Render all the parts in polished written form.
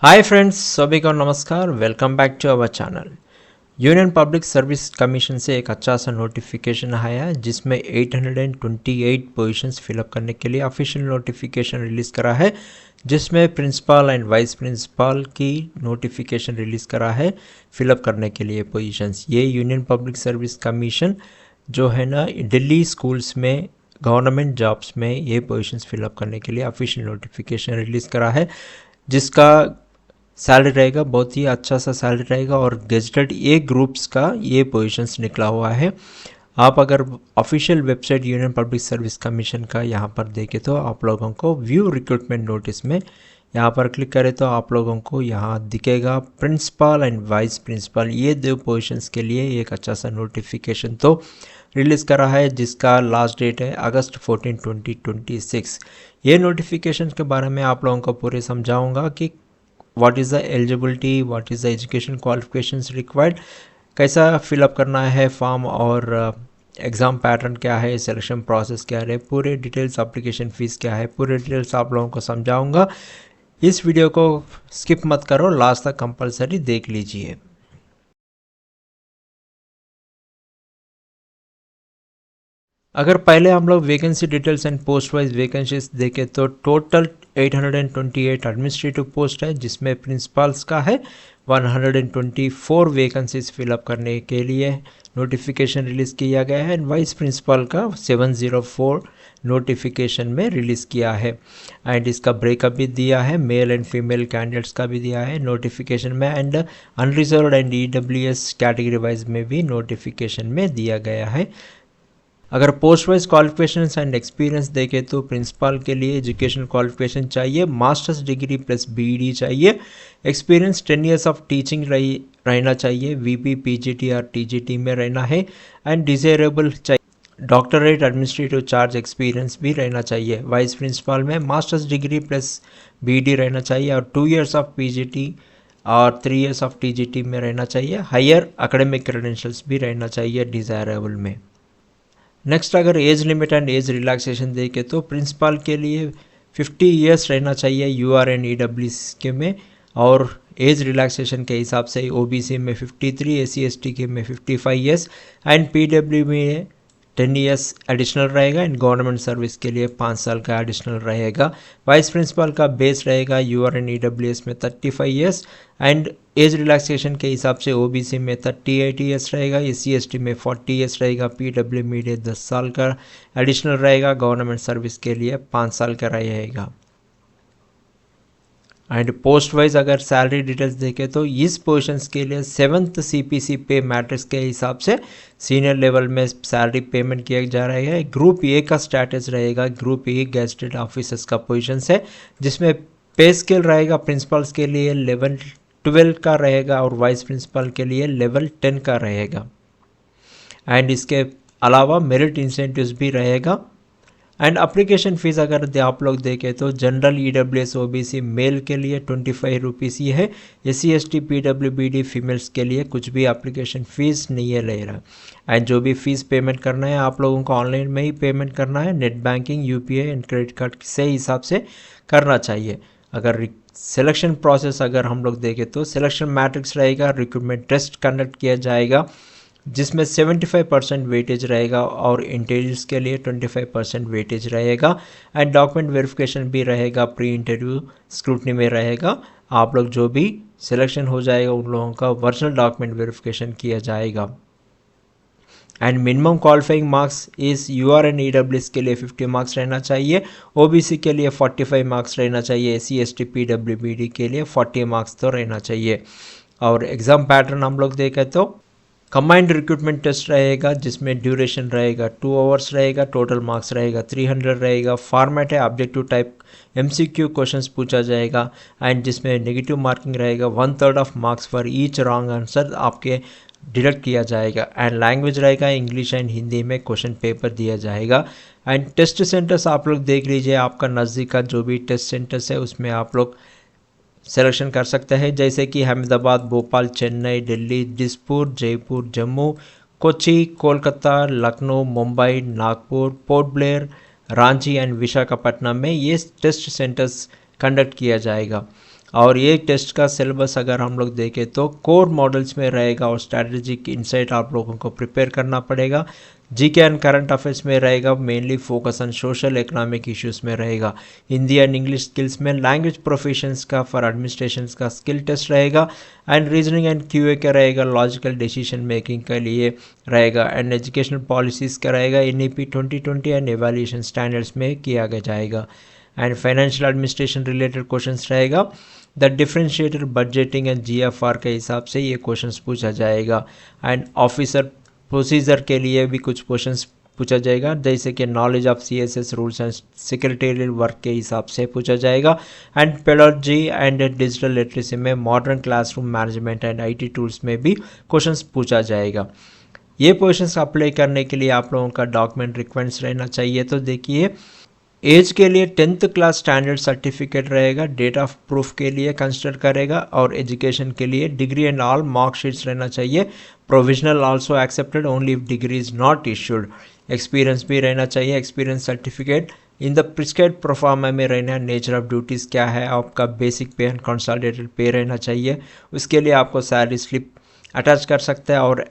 Hi friends, सभी को नमस्कार। Welcome back to our channel. Union public service commission से एक अच्छा सा नोटिफिकेशन आया है जिसमें 828 पोजीशंस फिलअप करने के लिए ऑफिशियल नोटिफिकेशन रिलीज़ करा है, जिसमें प्रिंसिपल एंड वाइस प्रिंसिपल की नोटिफिकेशन रिलीज़ करा है फिलअप करने के लिए पोजीशंस। ये यूनियन पब्लिक सर्विस कमीशन जो है ना, दिल्ली स्कूल्स में गवर्नमेंट जॉब्स में ये पोजीशंस फिलअप करने के लिए ऑफिशियल नोटिफिकेशन रिलीज़ करा है, जिसका सैलरी रहेगा बहुत ही अच्छा सा सैलरी रहेगा और गेजेटेड ए ग्रुप्स का ये पोजीशंस निकला हुआ है। आप अगर official website union public service commission का यहाँ पर देखें तो आप लोगों को व्यू रिक्रूटमेंट नोटिस में यहाँ पर क्लिक करें तो आप लोगों को यहाँ दिखेगा प्रिंसिपल एंड वाइस प्रिंसिपल, ये दो पोजीशंस के लिए एक अच्छा सा नोटिफिकेशन तो रिलीज़ करा है, जिसका लास्ट डेट है अगस्त 14, 2026। ये नोटिफिकेशन के बारे में आप लोगों को पूरे समझाऊंगा कि what is the eligibility, what is the education qualifications required, कैसा फिलअप करना है फॉर्म और एग्ज़ाम पैटर्न क्या है, सिलेक्शन प्रोसेस क्या है, पूरे डिटेल्स, एप्लीकेशन फ़ीस क्या है, पूरे डिटेल्स आप लोगों को समझाऊंगा। इस वीडियो को स्किप मत करो, लास्ट तक कंपलसरी देख लीजिए। अगर पहले हम लोग vacancy details and post wise vacancies देखें तो टोटल 828 एडमिनिस्ट्रेटिव पोस्ट है, जिसमें प्रिंसिपल्स का है 124 वैकेंसीज फिलअप करने के लिए नोटिफिकेशन रिलीज़ किया गया है, एंड वाइस प्रिंसिपल का 704 नोटिफिकेशन में रिलीज़ किया है। एंड इसका ब्रेकअप भी दिया है, मेल एंड फीमेल कैंडिडेट्स का भी दिया है नोटिफिकेशन में, and unreserved and EWS category wise में भी नोटिफिकेशन में दिया गया है। अगर post wise qualifications and experience देखें तो प्रिंसिपल के लिए एजुकेशनल क्वालिफिकेशन चाहिए, मास्टर्स डिग्री प्लस बीईडी चाहिए, एक्सपीरियंस 10 ईयर्स ऑफ टीचिंग रहना चाहिए, वीपी पीजीटी और टीजीटी में रहना है, एंड डिजायरेबल चाहिए, डॉक्टरेट एडमिनिस्ट्रेटिव चार्ज एक्सपीरियंस भी रहना चाहिए। वाइस प्रिंसिपल में मास्टर्स डिग्री प्लस बीईडी रहना चाहिए और 2 ईयर्स ऑफ पीजीटी और 3 ईयर्स ऑफ टीजीटी में रहना चाहिए। हायर एकेडमिक क्रेडेंशियल्स भी रहना चाहिए डिज़ायरेबल में। नेक्स्ट, अगर age limit and age relaxation देखें तो प्रिंसिपल के लिए 50 ईयर्स रहना चाहिए यूआर एंड ईडब्ल्यूएस के में, और एज रिलैक्सेशन के हिसाब से ओबीसी में 53, एससी एसटी के में 55 ईयर्स, एंड पीडब्ल्यू में 10 ईयर्स एडिशनल रहेगा, एंड गवर्नमेंट सर्विस के लिए 5 साल का एडिशनल रहेगा। वाइस प्रिंसिपल का बेस रहेगा यूआर एंड ईडब्ल्यूएस में 35 ईयर्स, एंड एज रिलैक्सेशन के हिसाब से ओबीसी में 38 ईयर्स रहेगा, एससी एसटी में 40 ईयर्स रहेगा, पीडब्ल्यू में 10 साल का एडिशनल रहेगा, गवर्नमेंट सर्विस के लिए 5 साल का रहेगा। एंड पोस्ट वाइज अगर सैलरी डिटेल्स देखें तो इस पोजीशंस के लिए 7th सीपीसी पे मैट्रिक्स के हिसाब से सीनियर लेवल में सैलरी पेमेंट किया जा रहा है। ग्रुप ए का स्टेटस रहेगा, ग्रुप ए गेजेटेड ऑफिसर्स का पोजीशंस है, जिसमें पे स्केल रहेगा प्रिंसिपल्स के लिए लेवल 12 का रहेगा और वाइस प्रिंसिपल के लिए लेवल 10 का रहेगा। एंड इसके अलावा मेरिट इंसेंटिव्स भी रहेगा। एंड अप्लीकेशन फ़ीस अगर आप लोग देखें तो जनरल ईडब्ल्यूएस ओबीसी मेल के लिए 25 रुपीज़ ही है, एससी एसटी पीडब्ल्यूबीडी फीमेल्स के लिए कुछ भी एप्लीकेशन फ़ीस नहीं है ले रहा। एंड जो भी फ़ीस पेमेंट करना है आप लोगों को ऑनलाइन में ही पेमेंट करना है, net banking, UPI and credit card से हिसाब से करना चाहिए। अगर सिलेक्शन प्रोसेस अगर हम लोग देखें तो सिलेक्शन मैट्रिक्स रहेगा, रिक्रूटमेंट टेस्ट कंडक्ट किया जाएगा, जिसमें 75% वेटेज रहेगा और इंटरव्यूज़ के लिए 25% वेटेज रहेगा, एंड डॉक्यूमेंट वेरिफिकेशन भी रहेगा, प्री इंटरव्यू स्क्रूटनी में रहेगा। आप लोग जो भी सिलेक्शन हो जाएगा उन लोगों का वर्चुअल डॉक्यूमेंट वेरिफिकेशन किया जाएगा। एंड मिनिमम क्वालिफाइंग मार्क्स इस यूआर एंड ईडब्ल्यूएस के लिए 50 मार्क्स रहना चाहिए, ओबीसी के लिए 45 मार्क्स रहना चाहिए, एससी एसटी पीडब्ल्यूबीडी के लिए 40 मार्क्स तो रहना चाहिए। और एग्ज़ाम पैटर्न हम लोग देखें तो कंबाइंड रिक्रूटमेंट टेस्ट रहेगा, जिसमें ड्यूरेशन रहेगा 2 आवर्स रहेगा, टोटल मार्क्स रहेगा 300 रहेगा, फॉर्मेट है ऑब्जेक्टिव टाइप एमसीक्यू क्वेश्चंस पूछा जाएगा, एंड जिसमें नेगेटिव मार्किंग रहेगा 1/3 of marks for each wrong answer आपके डिडक्ट किया जाएगा। एंड लैंग्वेज रहेगा इंग्लिश एंड हिंदी में क्वेश्चन पेपर दिया जाएगा। एंड टेस्ट सेंटर्स आप लोग देख लीजिए, आपका नज़दीक का जो भी टेस्ट सेंटर्स है उसमें आप लोग सिलेक्शन कर सकते हैं, जैसे कि Ahmedabad, Bhopal, Chennai, Delhi, Dispur, Jaipur, Jammu, Kochi, Kolkata, Lucknow, Mumbai, Nagpur, port Blair, Ranchi and Visakhapatnam में ये टेस्ट सेंटर्स कंडक्ट किया जाएगा। और ये टेस्ट का सिलेबस अगर हम लोग देखें तो कोर मॉडल्स में रहेगा और स्ट्रैटेजिक इंसाइट आप लोगों को प्रिपेयर करना पड़ेगा। जीके एंड करंट अफेयर्स में रहेगा, mainly focus on social economic issues में रहेगा। हिंदी एंड इंग्लिश स्किल्स में लैंग्वेज प्रोफिशिएंसी का फॉर एडमिनिस्ट्रेशन का स्किल टेस्ट रहेगा। एंड रीजनिंग एंड क्यूए का रहेगा, लॉजिकल डिसीजन मेकिंग के लिए रहेगा। एंड एजुकेशनल पॉलिसीज़ का रहेगा, एनईपी 2020 एंड एवेल्यूएशन स्टैंडर्ड्स में किया जाएगा। And financial administration related questions रहेगा, the differentiator budgeting and GFR के हिसाब से ये क्वेश्चंस पूछा जाएगा। एंड ऑफिसर प्रोसीजर के लिए भी कुछ क्वेश्चंस पूछा जाएगा, जैसे कि knowledge of CSS rules and secretarial work के हिसाब से पूछा जाएगा। And pedagogy and digital literacy में modern classroom management and IT tools में भी क्वेश्चंस पूछा जाएगा। ये क्वेश्चंस अप्लाई करने के लिए आप लोगों का डॉक्यूमेंट रिक्वायरमेंट्स रहना चाहिए। तो देखिए, एज के लिए 10th क्लास स्टैंडर्ड सर्टिफिकेट रहेगा, डेट ऑफ प्रूफ के लिए कंसिडर करेगा। और एजुकेशन के लिए डिग्री एंड ऑल मार्कशीट्स रहना चाहिए। Provisional also accepted only if degree is not issued. Experience भी रहना चाहिए, experience certificate in the prescribed proforma में रहना है। नेचर ऑफ ड्यूटीज़ क्या है, आपका बेसिक पे एंड कंसोलिडेटेड पे रहना चाहिए। उसके लिए आपको सैलरी स्लिप अटैच कर सकते हैं और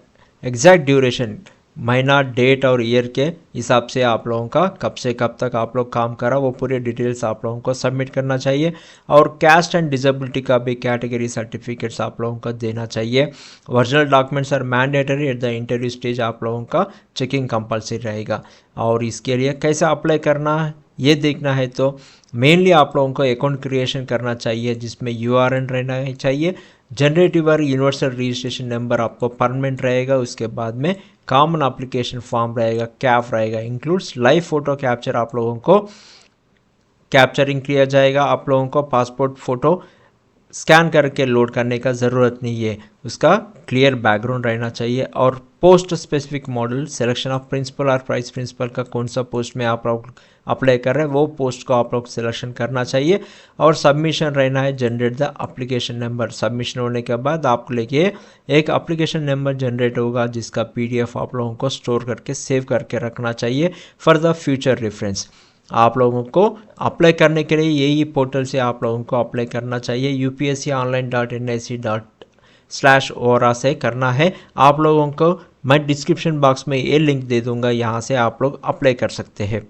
एग्जैक्ट ड्यूरेशन महीना, डेट और ईयर के हिसाब से आप लोगों का कब से कब तक आप लोग काम करा वो पूरे डिटेल्स आप लोगों को सबमिट करना चाहिए। और कास्ट एंड डिसेबिलिटी का भी कैटेगरी सर्टिफिकेट्स आप लोगों को देना चाहिए। Original documents are mandatory at the interview stage, आप लोगों का चेकिंग कंपलसरी रहेगा। और इसके लिए कैसे अप्लाई करना है ये देखना है तो मेनली आप लोगों को अकाउंट क्रिएशन करना चाहिए, जिसमें यूआरएन रहना चाहिए। जनरेटिव और यूनिवर्सल रजिस्ट्रेशन नंबर आपको परमानेंट रहेगा। उसके बाद में कॉमन एप्लीकेशन फॉर्म रहेगा, कैफ रहेगा, इंक्लूड्स लाइव फोटो कैप्चर आप लोगों को कैप्चरिंग किया जाएगा। आप लोगों को पासपोर्ट फ़ोटो स्कैन करके लोड करने का ज़रूरत नहीं है, उसका क्लियर बैकग्राउंड रहना चाहिए। और post specific model selection of principal और वाइस प्रिंसिपल का कौन सा पोस्ट में आप लोग अप्लाई कर रहे हैं वो पोस्ट को आप लोग सिलेक्शन करना चाहिए। और सबमिशन रहना है, generate the application number. Submission होने के बाद आपको लेके एक एप्लीकेशन नंबर जनरेट होगा, जिसका पीडीएफ आप लोगों को स्टोर करके सेव करके रखना चाहिए फॉर द फ्यूचर रेफरेंस। आप लोगों को अप्लाई करने के लिए यही पोर्टल से आप लोगों को अप्लाई करना चाहिए। upsconline.nic./ora से करना है। आप लोगों को मैं डिस्क्रिप्शन बॉक्स में ये लिंक दे दूंगा, यहाँ से आप लोग अप्लाई कर सकते हैं।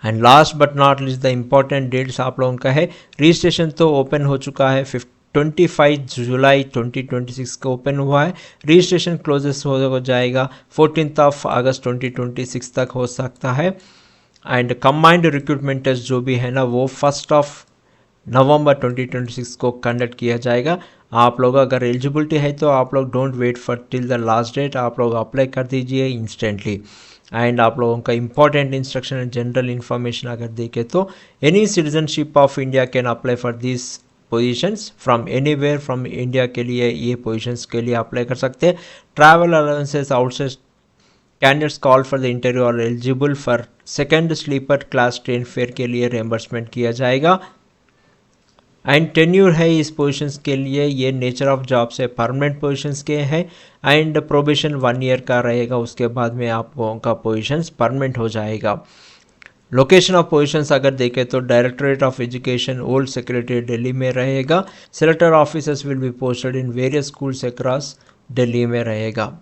And last but not least the important dates आप लोगों का है। रजिस्ट्रेशन तो ओपन हो चुका है, 25 जुलाई 2026 को ओपन हुआ है। रजिस्ट्रेशन क्लोजेस हो जाएगा 14 अगस्त 2026 तक हो सकता है। एंड कंबाइंड रिक्रूटमेंट टेस्ट जो भी है ना वो 1 नवंबर 2026 को कंडक्ट किया जाएगा। आप लोग अगर एलिजिबिलिटी है तो आप लोग don't wait for till the last date, आप लोग अप्लाई कर दीजिए इंस्टेंटली। एंड आप लोगों का important instruction and general information अगर देखें तो any citizenship of India can apply for this positions from anywhere from India के लिए ये पोजीशंस के लिए अप्लाई कर सकते हैं। Travel allowances outside candidates call for the interview और eligible for second sleeper class train fare के लिए रिएम्बर्समेंट किया जाएगा। एंड टेन्यूर है इस पोजीशंस के लिए, ये नेचर ऑफ जॉब से परमानेंट पोजीशंस के हैं। एंड प्रोबेशन 1 ईयर का रहेगा, उसके बाद में आप लोगों का पोजीशंस परमानेंट हो जाएगा। लोकेशन ऑफ पोजीशंस अगर देखें तो directorate of education old secretary Delhi में रहेगा। Selected officers will be posted in various schools across Delhi में रहेगा।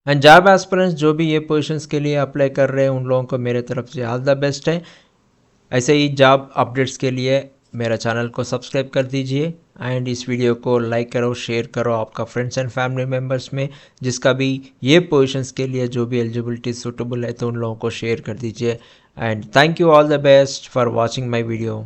एंड जॉब एस्पिरेंट्स जो भी ये पोजीशंस के लिए अप्लाई कर रहे हैं उन लोगों को मेरे तरफ से ऑल द बेस्ट है। ऐसे ही जॉब अपडेट्स के लिए मेरा चैनल को सब्सक्राइब कर दीजिए एंड इस वीडियो को लाइक करो, शेयर करो आपका फ्रेंड्स एंड फैमिली मेम्बर्स में, जिसका भी ये पोजीशंस के लिए जो भी एलिजिबिलिटी सूटेबल है तो उन लोगों को शेयर कर दीजिए। And thank you, all the best for watching my video.